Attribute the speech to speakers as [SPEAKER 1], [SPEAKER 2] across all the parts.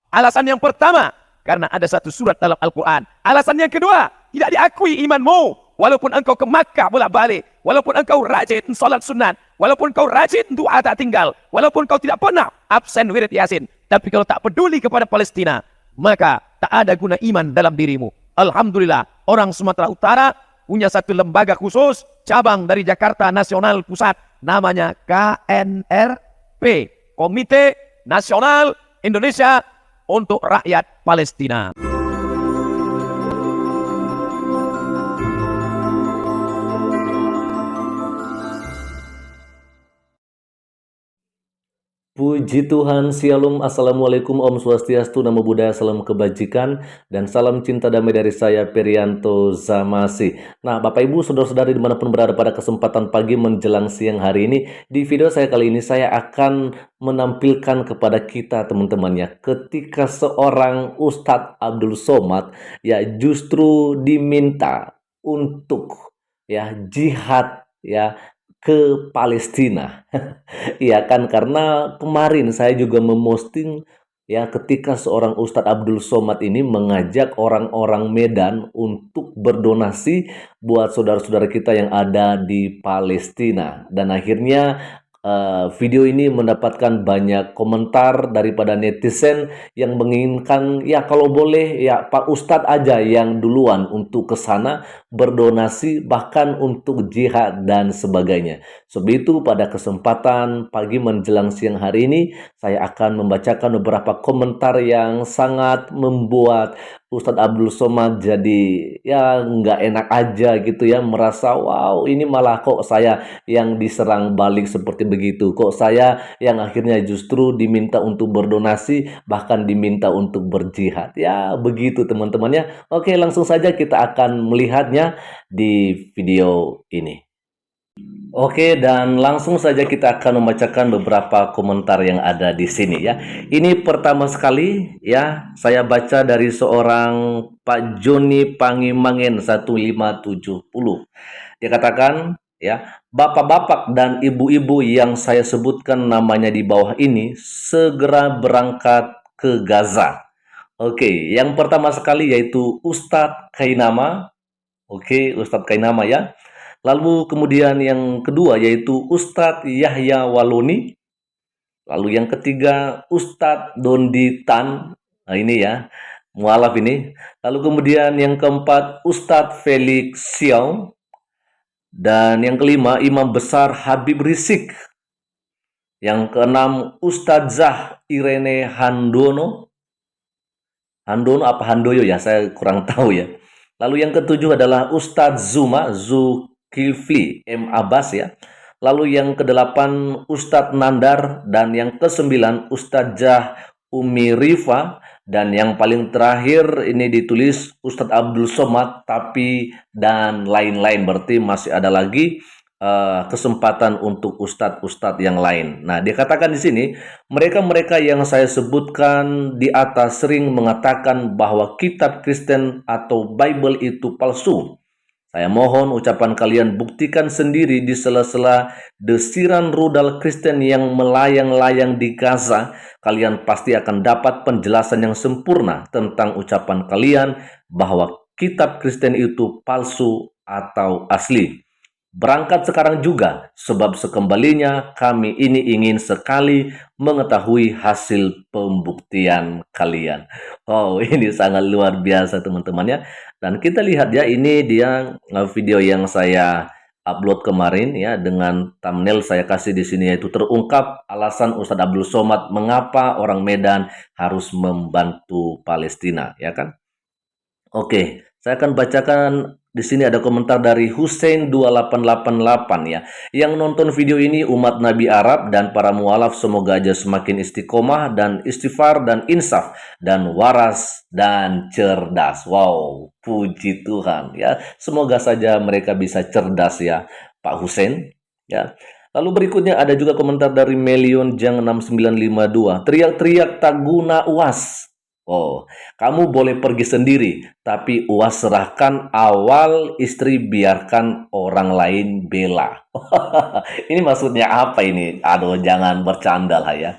[SPEAKER 1] Alasan yang pertama, karena ada satu surat dalam Al-Quran. Alasan yang kedua, tidak diakui imanmu. Walaupun engkau ke Makkah bolak-balik, walaupun engkau rajin salat sunat, walaupun engkau rajin doa tak tinggal, walaupun kau tidak pernah absen wirid Yasin, tapi kalau tak peduli kepada Palestina, maka tak ada guna iman dalam dirimu. Alhamdulillah, orang Sumatera Utara punya satu lembaga khusus, cabang dari Jakarta Nasional Pusat, namanya KNRP, Komite Nasional Indonesia untuk Rakyat Palestina.
[SPEAKER 2] Puji Tuhan, Shalom, Assalamualaikum, Om Swastiastu, Namo Buddhaya, Salam Kebajikan, dan salam cinta damai dari saya, Perianto Zamasi. Nah, Bapak Ibu, Saudara-saudari dimanapun berada pada kesempatan pagi menjelang siang hari ini, di video saya kali ini saya akan menampilkan kepada kita teman-teman ya, ketika seorang Ustadz Abdul Somad ya justru diminta untuk ya jihad ya ke Palestina. Iya kan, karena kemarin saya juga memosting ya ketika seorang Ustadz Abdul Somad ini mengajak orang-orang Medan untuk berdonasi buat saudara-saudara kita yang ada di Palestina. Dan akhirnya video ini mendapatkan banyak komentar daripada netizen yang menginginkan ya kalau boleh ya Pak Ustadz aja yang duluan untuk ke sana berdonasi bahkan untuk jihad dan sebagainya. Sebab itu pada kesempatan pagi menjelang siang hari ini saya akan membacakan beberapa komentar yang sangat membuat Ustadz Abdul Somad jadi ya nggak enak aja gitu ya, merasa wow ini malah kok saya yang diserang balik seperti begitu, kok saya yang akhirnya justru diminta untuk berdonasi bahkan diminta untuk berjihad ya begitu teman-temannya. Oke, langsung saja kita akan melihatnya di video ini. Oke, dan langsung saja kita akan membacakan beberapa komentar yang ada di sini ya. Ini pertama sekali ya, saya baca dari seorang Pak Joni Pangimangen 1570. Dia katakan ya, bapak-bapak dan ibu-ibu yang saya sebutkan namanya di bawah ini segera berangkat ke Gaza. Oke, yang pertama sekali yaitu Ustadz Kainama. Oke, Ustadz Kainama ya. Lalu kemudian yang kedua yaitu Ustadz Yahya Waloni. Lalu yang ketiga Ustadz Dondi Tan. Nah ini ya, mualaf ini. Lalu kemudian yang keempat Ustadz Felix Xiao. Dan yang kelima Imam Besar Habib Rizik. Yang keenam Ustadzah Irene Handono. Handono apa Handoyo ya, saya kurang tahu ya. Lalu yang ketujuh adalah Ustadz Zuma Zulkifli M. Abbas ya. Lalu yang kedelapan Ustadz Nandar, dan yang kesembilan Ustadzah Umi Rifa, dan yang paling terakhir ini ditulis Ustadz Abdul Somad tapi dan lain-lain, berarti masih ada lagi kesempatan untuk ustadz-ustadz yang lain. Nah, dikatakan di sini mereka-mereka yang saya sebutkan di atas sering mengatakan bahwa kitab Kristen atau Bible itu palsu. Saya mohon ucapan kalian buktikan sendiri di sela-sela desiran rudal Kristen yang melayang-layang di Gaza. Kalian pasti akan dapat penjelasan yang sempurna tentang ucapan kalian bahwa kitab Kristen itu palsu atau asli. Berangkat sekarang juga, sebab sekembalinya kami ini ingin sekali mengetahui hasil pembuktian kalian. Oh, ini sangat luar biasa teman-teman ya. Dan kita lihat ya, ini dia video yang saya upload kemarin ya, dengan thumbnail saya kasih di sini yaitu terungkap alasan Ustadz Abdul Somad mengapa orang Medan harus membantu Palestina, ya kan? Oke, saya akan bacakan di sini ada komentar dari Hussein 2888 ya. Yang nonton video ini umat Nabi Arab dan para mualaf, semoga aja semakin istiqomah dan istighfar dan insaf dan waras dan cerdas. Wow, puji Tuhan ya. Semoga saja mereka bisa cerdas ya, Pak Hussein ya. Lalu berikutnya ada juga komentar dari Melion Jang 6952. Teriak-teriak tak guna UAS. Oh, kamu boleh pergi sendiri, tapi UAS serahkan awal, istri biarkan orang lain bela. Ini maksudnya apa ini? Aduh, jangan bercanda lah ya.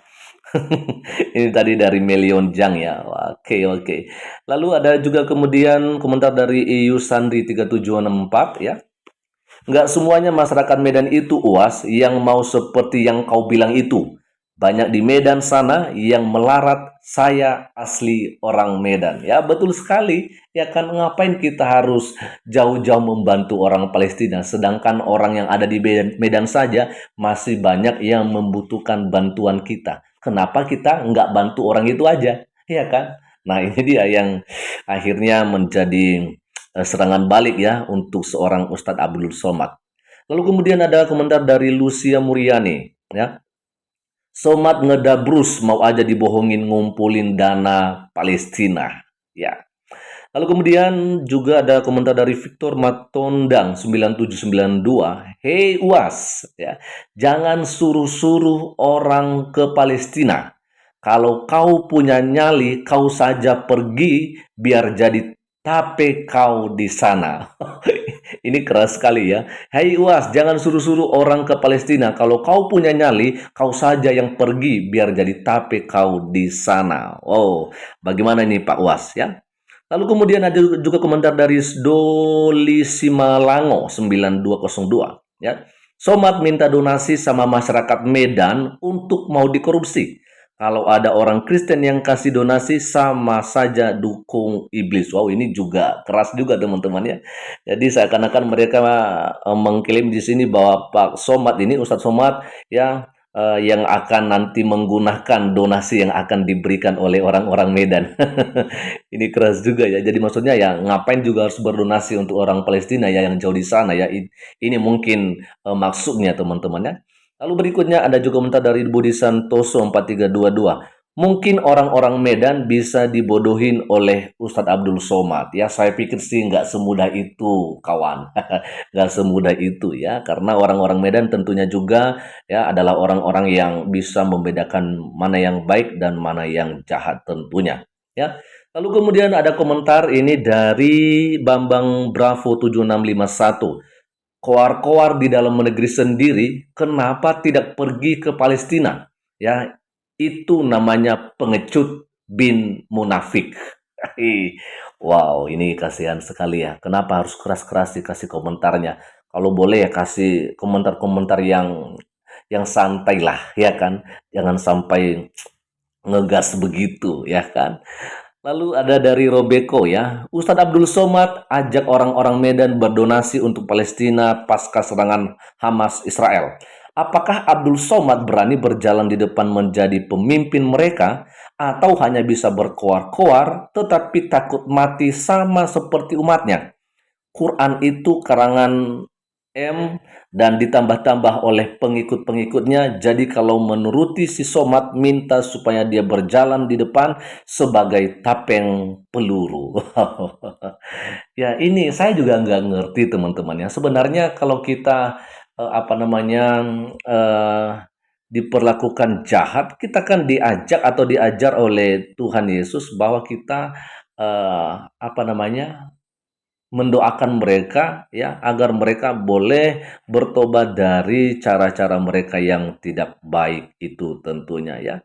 [SPEAKER 2] Ini tadi dari Melion Jang ya. Oke, oke. Lalu ada juga kemudian komentar dari EU Sandri 3764 ya. Nggak semuanya masyarakat Medan itu UAS yang mau seperti yang kau bilang itu. Banyak di Medan sana yang melarat, saya asli orang Medan. Ya betul sekali. Ya kan ngapain kita harus jauh-jauh membantu orang Palestina. Sedangkan orang yang ada di Medan saja masih banyak yang membutuhkan bantuan kita. Kenapa kita nggak bantu orang itu aja? Ya kan? Nah ini dia yang akhirnya menjadi serangan balik ya untuk seorang Ustadz Abdul Somad. Lalu kemudian ada komentar dari Lucia Muriani ya. Somad ngedabrus mau aja dibohongin ngumpulin dana Palestina. Ya. Lalu kemudian juga ada komentar dari Victor Matondang 9792. Hei UAS, ya. Jangan suruh-suruh orang ke Palestina. Kalau kau punya nyali, kau saja pergi biar jadi tape kau di sana. Ini keras sekali ya. Hei UAS, jangan suruh-suruh orang ke Palestina. Kalau kau punya nyali, kau saja yang pergi biar jadi tape kau di sana. Wow, bagaimana ini Pak UAS ya? Lalu kemudian ada juga komentar dari Doli Simalango 9202 ya. Somad minta donasi sama masyarakat Medan untuk mau dikorupsi. Kalau ada orang Kristen yang kasih donasi sama saja dukung iblis. Wow, ini juga keras juga teman-teman ya. Jadi seakan-akan mereka mengklaim di sini bahwa Pak Somad ini Ustadz Somad ya yang akan nanti menggunakan donasi yang akan diberikan oleh orang-orang Medan. Ini keras juga ya. Jadi maksudnya ya ngapain juga harus berdonasi untuk orang Palestina ya yang jauh di sana ya. Ini mungkin maksudnya teman-teman ya. Lalu berikutnya ada juga komentar dari Budi Santoso 4322. Mungkin orang-orang Medan bisa dibodohin oleh Ustadz Abdul Somad. Ya saya pikir sih nggak semudah itu kawan. Nggak semudah itu ya. Karena orang-orang Medan tentunya juga ya adalah orang-orang yang bisa membedakan mana yang baik dan mana yang jahat tentunya. Ya. Lalu kemudian ada komentar ini dari Bambang Bravo 7651. Koar-koar di dalam negeri sendiri, kenapa tidak pergi ke Palestina? Ya, itu namanya pengecut bin munafik. Wow, ini kasihan sekali ya. Kenapa harus keras-keras dikasih komentarnya? Kalau boleh ya kasih komentar-komentar yang santai lah, ya kan? Jangan sampai ngegas begitu, ya kan? Lalu ada dari Robeko ya, Ustadz Abdul Somad ajak orang-orang Medan berdonasi untuk Palestina pasca serangan Hamas Israel. Apakah Abdul Somad berani berjalan di depan menjadi pemimpin mereka atau hanya bisa berkoar-koar tetapi takut mati sama seperti umatnya? Quran itu karangan M dan ditambah-tambah oleh pengikut-pengikutnya. Jadi kalau menuruti si Somad minta supaya dia berjalan di depan sebagai tapeng peluru. Ya ini saya juga nggak ngerti teman-teman ya. Sebenarnya kalau kita eh, diperlakukan jahat, kita kan diajak atau diajar oleh Tuhan Yesus bahwa kita apa namanya mendoakan mereka ya agar mereka boleh bertobat dari cara-cara mereka yang tidak baik itu tentunya ya.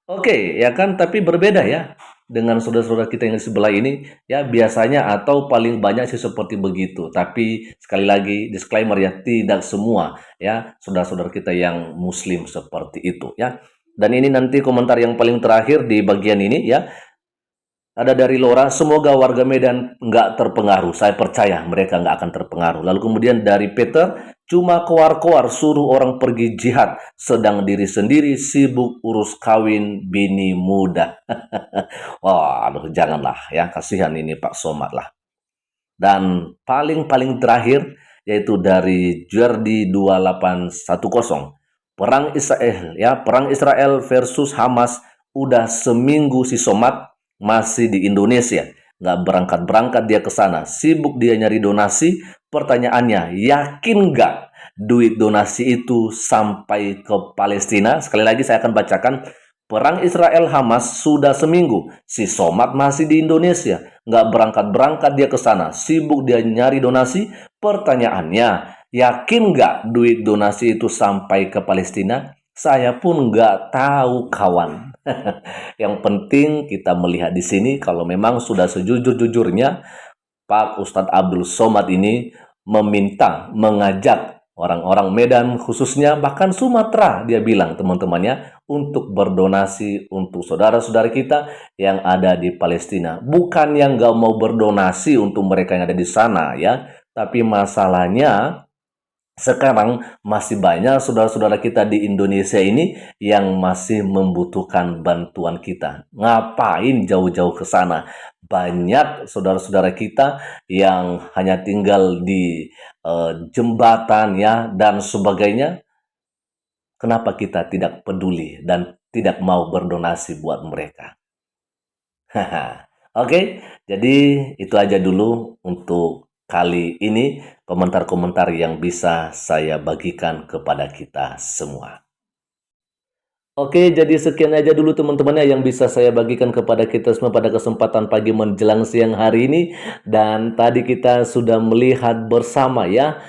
[SPEAKER 2] Oke, ya kan tapi berbeda ya dengan saudara-saudara kita yang di sebelah ini ya biasanya atau paling banyak sih seperti begitu. Tapi sekali lagi disclaimer ya tidak semua ya saudara-saudara kita yang muslim seperti itu ya. Dan ini nanti komentar yang paling terakhir di bagian ini ya. Ada dari Lora, semoga warga Medan nggak terpengaruh. Saya percaya mereka nggak akan terpengaruh. Lalu kemudian dari Peter, cuma koar-koar suruh orang pergi jihad, sedang diri sendiri sibuk urus kawin bini muda. Wah, aduh janganlah ya, kasihan ini Pak Somad lah. Dan paling terakhir, yaitu dari Jordi 2810. Perang Israel versus Hamas udah seminggu si Somad masih di Indonesia, nggak berangkat-berangkat dia ke sana, sibuk dia nyari donasi. Pertanyaannya, yakin nggak duit donasi itu sampai ke Palestina? Sekali lagi saya akan bacakan. Perang Israel Hamas sudah seminggu, si Somad masih di Indonesia, nggak berangkat-berangkat dia ke sana, sibuk dia nyari donasi. Pertanyaannya, yakin nggak duit donasi itu sampai ke Palestina? Saya pun nggak tahu kawan. Yang penting kita melihat di sini kalau memang sudah sejujur-jujurnya Pak Ustadz Abdul Somad ini meminta, mengajak orang-orang Medan khususnya bahkan Sumatera dia bilang teman-temannya untuk berdonasi untuk saudara-saudara kita yang ada di Palestina. Bukan yang nggak mau berdonasi untuk mereka yang ada di sana ya, tapi masalahnya sekarang masih banyak saudara-saudara kita di Indonesia ini yang masih membutuhkan bantuan kita. Ngapain jauh-jauh ke sana? Banyak saudara-saudara kita yang hanya tinggal di jembatan ya dan sebagainya. Kenapa kita tidak peduli dan tidak mau berdonasi buat mereka? Oke, jadi itu aja dulu untuk kali ini komentar-komentar yang bisa saya bagikan kepada kita semua. Oke, jadi sekian aja dulu teman-temannya yang bisa saya bagikan kepada kita semua pada kesempatan pagi menjelang siang hari ini. Dan tadi kita sudah melihat bersama ya,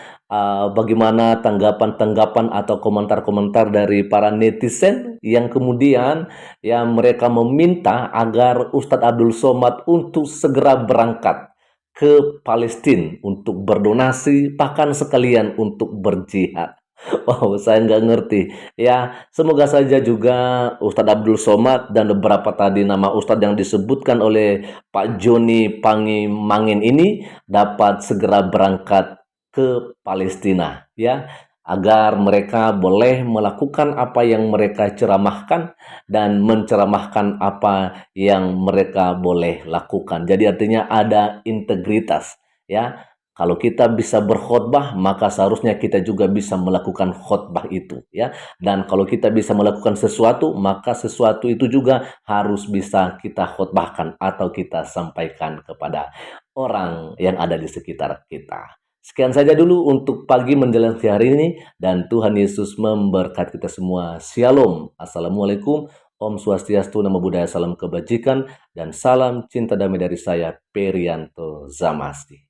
[SPEAKER 2] bagaimana tanggapan-tanggapan atau komentar-komentar dari para netizen yang kemudian ya mereka meminta agar Ustadz Abdul Somad untuk segera berangkat ke Palestina untuk berdonasi, bahkan sekalian untuk berjihad. Wow, saya nggak ngerti. Ya, semoga saja juga Ustadz Abdul Somad dan beberapa tadi nama Ustadz yang disebutkan oleh Pak Joni Pangimangin ini dapat segera berangkat ke Palestina, ya, agar mereka boleh melakukan apa yang mereka ceramahkan dan menceramahkan apa yang mereka boleh lakukan. Jadi artinya ada integritas, ya. Kalau kita bisa berkhotbah, maka seharusnya kita juga bisa melakukan khotbah itu, ya. Dan kalau kita bisa melakukan sesuatu, maka sesuatu itu juga harus bisa kita khotbahkan atau kita sampaikan kepada orang yang ada di sekitar kita. Sekian saja dulu untuk pagi menjelang siang hari ini dan Tuhan Yesus memberkati kita semua. Shalom. Assalamualaikum. Om Swastiastu, Namo Buddhaya, salam kebajikan dan salam cinta damai dari saya Perianto Zamasti.